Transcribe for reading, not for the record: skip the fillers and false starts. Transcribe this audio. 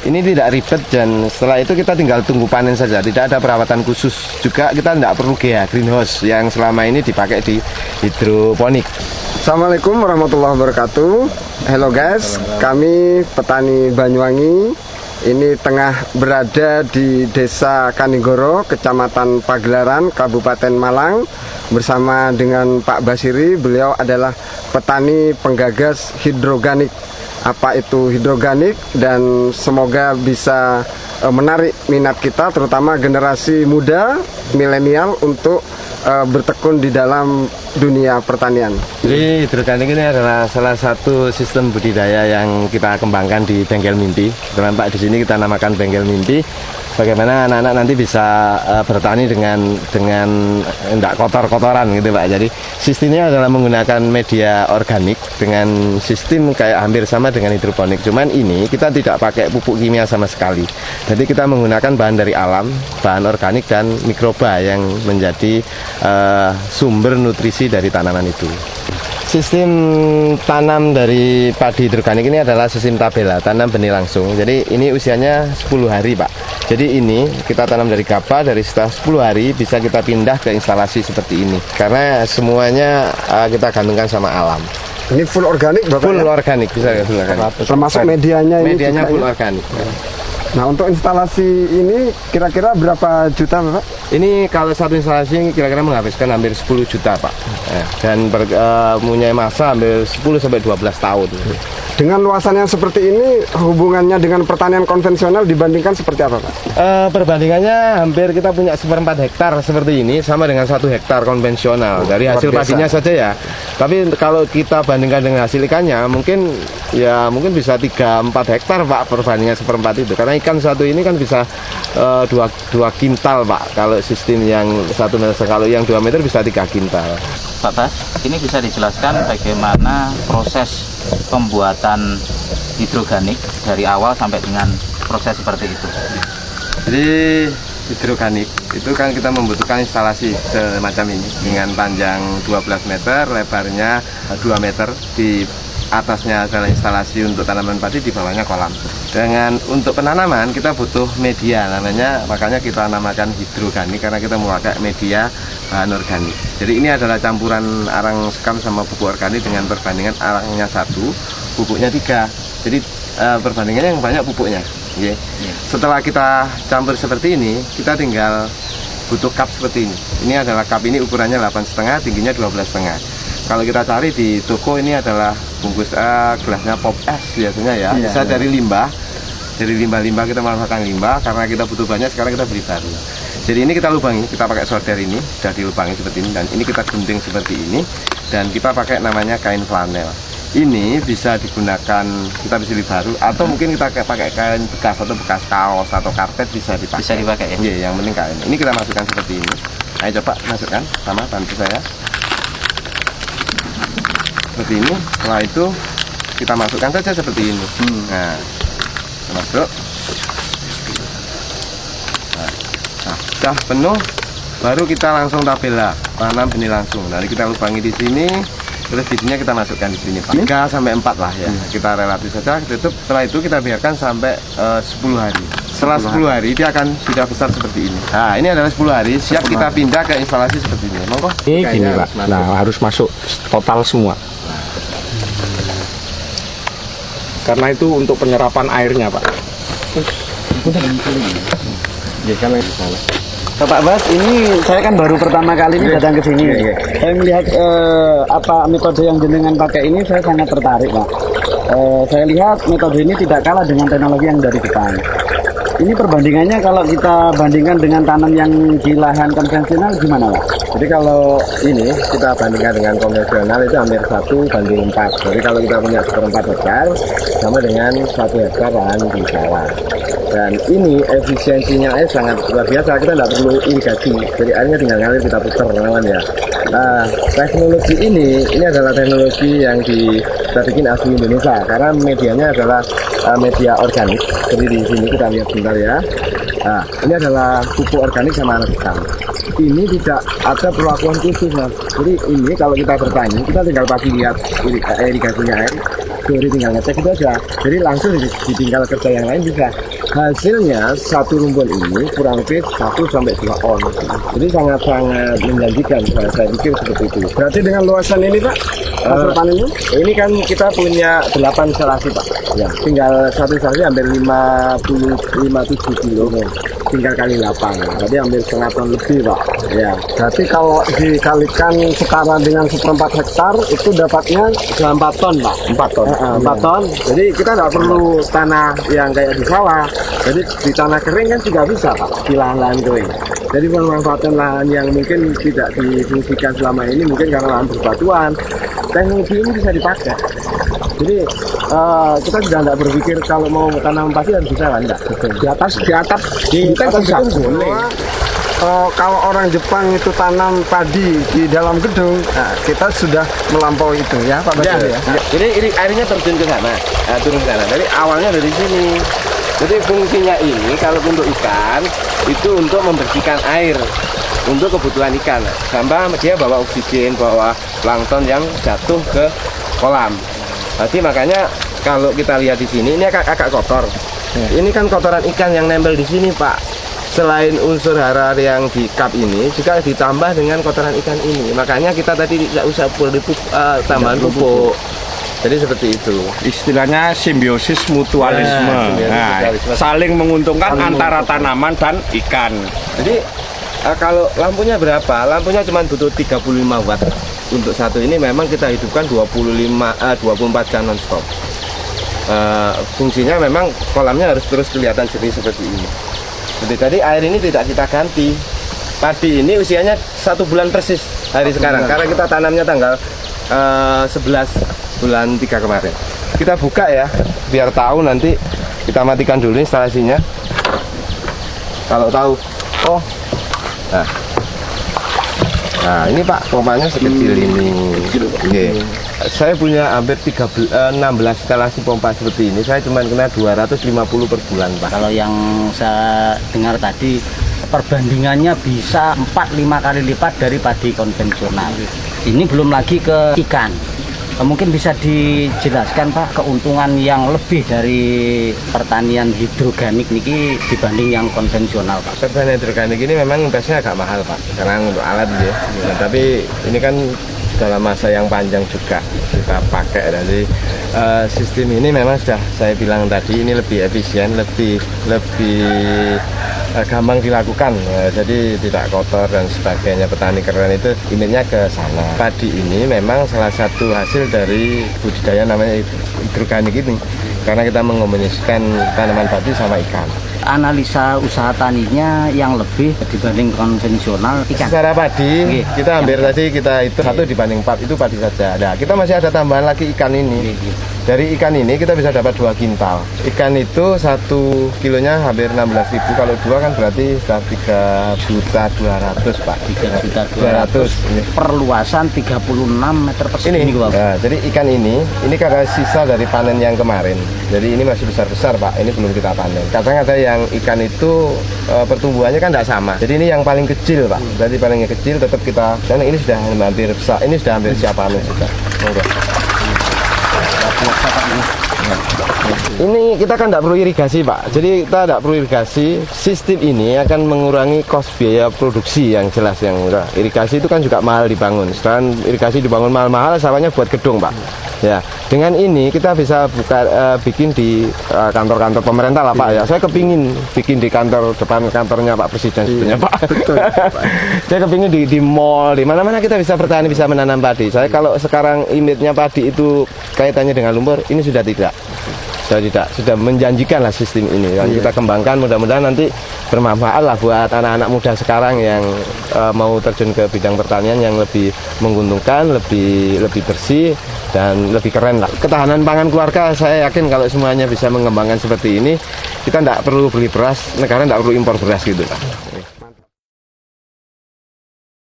Ini tidak ribet dan setelah itu kita tinggal tunggu panen saja. Tidak ada perawatan khusus. Juga kita tidak perlu greenhouse yang selama ini dipakai di hidroponik. Assalamualaikum warahmatullahi wabarakatuh. Hello guys, kami petani Banyuwangi. Ini tengah berada di Desa Kanigoro, Kecamatan Pagelaran, Kabupaten Malang, bersama dengan Pak Basiri. Beliau adalah petani penggagas hidroganik. Apa itu hidroganik, dan semoga bisa menarik minat kita, terutama generasi muda, milenial, untuk bertekun di dalam dunia pertanian. Jadi hidroganik ini adalah salah satu sistem budidaya yang kita kembangkan di Bengkel Mimpi. Teman Pak, di sini kita namakan Bengkel Mimpi. Bagaimana anak-anak nanti bisa bertani dengan tidak kotor-kotoran gitu Pak. Jadi sistemnya adalah menggunakan media organik dengan sistem kayak hampir sama dengan hidroponik. Cuman ini kita tidak pakai pupuk kimia sama sekali. Jadi kita menggunakan bahan dari alam, bahan organik dan mikroba yang menjadi sumber nutrisi dari tanaman itu. Sistem tanam dari padi hidroganik ini adalah sistem tabela, tanam benih langsung. Jadi ini usianya 10 hari Pak. Jadi ini kita tanam dari gabah, dari setelah 10 hari bisa kita pindah ke instalasi seperti ini. Karena semuanya kita gantungkan sama alam. Ini full organik Bapak? Full organik, bisa full organik. Termasuk medianya ini? Medianya full organik. Nah, untuk instalasi ini kira-kira berapa juta Bapak? Ini kalau satu instalasi kira-kira menghabiskan hampir 10 juta Pak. Dan punya masa hampir 10-12 tahun. Dengan luasan yang seperti ini, hubungannya dengan pertanian konvensional dibandingkan seperti apa Pak? Perbandingannya hampir kita punya 1/4 hektar seperti ini sama dengan 1 hektar konvensional dari hasil padinya saja ya. Tapi kalau kita bandingkan dengan hasil ikannya mungkin bisa 3-4 hektar Pak, perbandingan 1/4 itu. Karena ikan satu ini kan bisa 2 kintal Pak. Kalau sistem yang 1 meter, kalau yang 2 meter bisa 3 kintal. Pak Bas, ini bisa dijelaskan bagaimana proses pembuatan hidroganik dari awal sampai dengan proses seperti itu? Jadi hidroganik itu kan kita membutuhkan instalasi semacam ini dengan panjang 12 meter, lebarnya 2 meter. Di atasnya adalah instalasi untuk tanaman padi, di bawahnya kolam. Dengan untuk penanaman kita butuh media, makanya kita namakan hidroganik karena kita memakai media bahan organik. Jadi ini adalah campuran arang sekam sama pupuk organik dengan perbandingan arangnya 1, pupuknya 3. Jadi perbandingannya yang banyak pupuknya. Okay. Setelah kita campur seperti ini, kita tinggal butuh cup seperti ini. Ini adalah cup, ini ukurannya 8,5, tingginya 12,5. Kalau kita cari di toko ini adalah bungkus gelasnya pop es biasanya ya. Bisa dari limbah. Dari limbah-limbah kita manfaatkan limbah karena kita butuh banyak, sekarang kita beli baru. Jadi ini kita lubangi, kita pakai solder ini, sudah dilubangi seperti ini, dan ini kita gunting seperti ini, dan kita pakai namanya kain flanel. Ini bisa digunakan, kita bisa beli baru, atau mungkin kita pakai kain bekas atau bekas kaos atau karpet bisa dipakai. Bisa dipakai ya? Iya, yang penting kain. Ini kita masukkan seperti ini. Ayo coba masukkan, sama bantu saya. Seperti ini. Setelah itu kita masukkan saja seperti ini. Nah, masuk. Nah, sudah penuh, baru kita langsung tabela, tanam benih langsung. Nanti kita lubangi di sini, terus bijinya kita masukkan di sini, Pak. 3-4 lah ya. Kita relatif saja, tutup. Setelah itu kita biarkan sampai 10 hari. Setelah 10 hari dia akan sudah besar seperti ini. Nah, ini adalah 10 hari, siap kita pindah ke instalasi seperti ini. Monggo. Ini gini Pak, nah harus masuk total semua. Karena itu untuk penyerapan airnya Pak. Pak Bas, ini saya kan baru pertama kali ini datang ke sini. Saya melihat metode yang jenengan pakai ini, saya sangat tertarik Pak. Saya lihat metode ini tidak kalah dengan teknologi yang dari Jepang. Ini perbandingannya kalau kita bandingkan dengan tanam yang di lahan konvensional gimana Pak? Jadi kalau ini kita bandingkan dengan konvensional itu hampir 1:4. Jadi kalau kita punya 1/4 hektar sama dengan 1 hektar lahan di sawah. Dan ini efisiensinya air sangat luar biasa. Kita tidak perlu irigasi, jadi airnya tinggal ngalir, kita putar teman ya. Teknologi ini adalah teknologi yang kita bikin asli Indonesia karena medianya adalah media organik. Jadi di sini kita lihat sebentar ya. Nah, ini adalah pupuk organik sama anak sekam. Ini tidak ada perlakuan khusus Mas. Jadi ini kalau kita bertani, kita tinggal pasti lihat irigasinya air. kategori tinggal ngecek itu aja. Jadi langsung ditinggal kerja yang lain juga. Hasilnya satu rumpun ini kurang lebih 1 sampai 2 on. Jadi sangat-sangat menjanjikan, saya pikir seperti itu. Berarti dengan luasan ini Pak, hasil panennya? Ini kan kita punya 8 instalasi Pak. Ya, tinggal satu instalasi hampir 57 kilo. Tinggal kali 8, berarti hampir setengah ton lebih Pak. Ya, berarti kalau dikalikan setara dengan 1/4 hektar itu dapatnya 4 ton Pak. 4 ton. 4 ton. Jadi kita nggak perlu tanah yang kayak di sawah. Jadi di tanah kering kan juga bisa Pak, di lahan-lahan kering. Jadi memanfaatkan lahan yang mungkin tidak difungsikan selama ini, mungkin karena lahan berbatuan. Teknologi ini bisa dipakai. Jadi kita sudah tidak berpikir kalau mau tanam padi harus bisa enggak. Di atas bisa. Boleh. Kalau orang Jepang itu tanam padi di dalam gedung, nah, kita sudah melampaui itu ya Pak Basir ya. Jadi airnya terjun ke sana, turun ke sana. Jadi awalnya dari sini. Jadi fungsinya ini kalau untuk ikan itu untuk membersihkan air untuk kebutuhan ikan. Tambah dia bawa oksigen, bawa plankton yang jatuh ke kolam. Jadi makanya kalau kita lihat di sini ini agak kotor. Ini kan kotoran ikan yang nempel di sini Pak. Selain unsur hara yang di cup ini juga ditambah dengan kotoran ikan ini. Makanya kita tadi tidak usah perlu tambahan pupuk. Jadi seperti itu. Istilahnya simbiosis mutualisme. Saling menguntungkan antara tanaman dan ikan. Jadi kalau lampunya berapa? Lampunya cuma butuh 35 watt. Untuk satu ini memang kita hidupkan 24 jam non-stop. Fungsinya memang kolamnya harus terus kelihatan jernih seperti ini. Jadi tadi air ini tidak kita ganti. Padi ini usianya 1 bulan persis hari sekarang. Karena kita tanamnya tanggal 11 bulan 3 kemarin. Kita buka ya, biar tahu nanti. Kita matikan dulu instalasinya. Kalau tahu, nah ini Pak, pompanya sekecil ini. Saya punya hampir 16 instalasi pompa seperti ini. Saya cuma kena 250 per bulan Pak. Kalau yang saya dengar tadi perbandingannya bisa 4-5 kali lipat dari padi konvensional. Ini belum lagi ke ikan. Mungkin bisa dijelaskan Pak keuntungan yang lebih dari pertanian hidroganik niki dibanding yang konvensional Pak. Pertanian hidroganik ini memang investasinya agak mahal Pak, sekarang untuk alat ya. Nah, tapi ini kan dalam masa yang panjang juga kita pakai. Jadi sistem ini memang sudah saya bilang tadi ini lebih efisien, lebih gampang dilakukan ya, jadi tidak kotor dan sebagainya. Petani keren itu imitnya ke sana. Padi ini memang salah satu hasil dari budidaya namanya hidroganik ini, karena kita mengombinasikan tanaman padi sama ikan. Analisa usaha taninya yang lebih dibanding konvensional ikan. Secara padi kita hampir tadi kita itu 1 dibanding 4 itu padi saja. Nah, kita masih ada tambahan lagi ikan ini. Dari ikan ini kita bisa dapat 2 kintal. Ikan itu 1 kilonya hampir 16.000. Kalau 2 kan berarti sudah 3.200.000 Pak. 3.200.000. Perluasan 36 meter persegi ini. Nah, jadi ikan ini karena sisa dari panen yang kemarin. Jadi ini masih besar-besar Pak. Ini belum kita panen. Kadang ada yang ikan itu pertumbuhannya kan tidak sama. Jadi ini yang paling kecil Pak. Jadi paling kecil tetap kita. Dan ini sudah hampir besar. Ini sudah hampir siap panen sudah. Ini kita kan tidak perlu irigasi Pak. Jadi kita tidak perlu irigasi. Sistem ini akan mengurangi kos biaya produksi yang jelas yang murah. Irigasi itu kan juga mahal dibangun. Sedangkan irigasi dibangun mahal-mahal, sawahnya buat gedung Pak. Ya, dengan ini kita bisa bikin di kantor-kantor pemerintah lah Pak ya. Saya kepingin bikin di depan kantornya Pak Presiden sebetulnya Pak. Betul. Saya kepingin di mall, di mana-mana kita bisa bertani, bisa menanam padi. Saya kalau sekarang imitnya padi itu kaitannya dengan lumpur, ini sudah tidak. Sudah menjanjikan lah sistem ini yang kita kembangkan, mudah-mudahan nanti bermanfaat lah buat anak-anak muda sekarang yang mau terjun ke bidang pertanian yang lebih menguntungkan, lebih bersih dan lebih keren lah. Ketahanan pangan keluarga saya yakin kalau semuanya bisa mengembangkan seperti ini, kita tidak perlu beli beras, negara tidak perlu impor beras gitu Pak.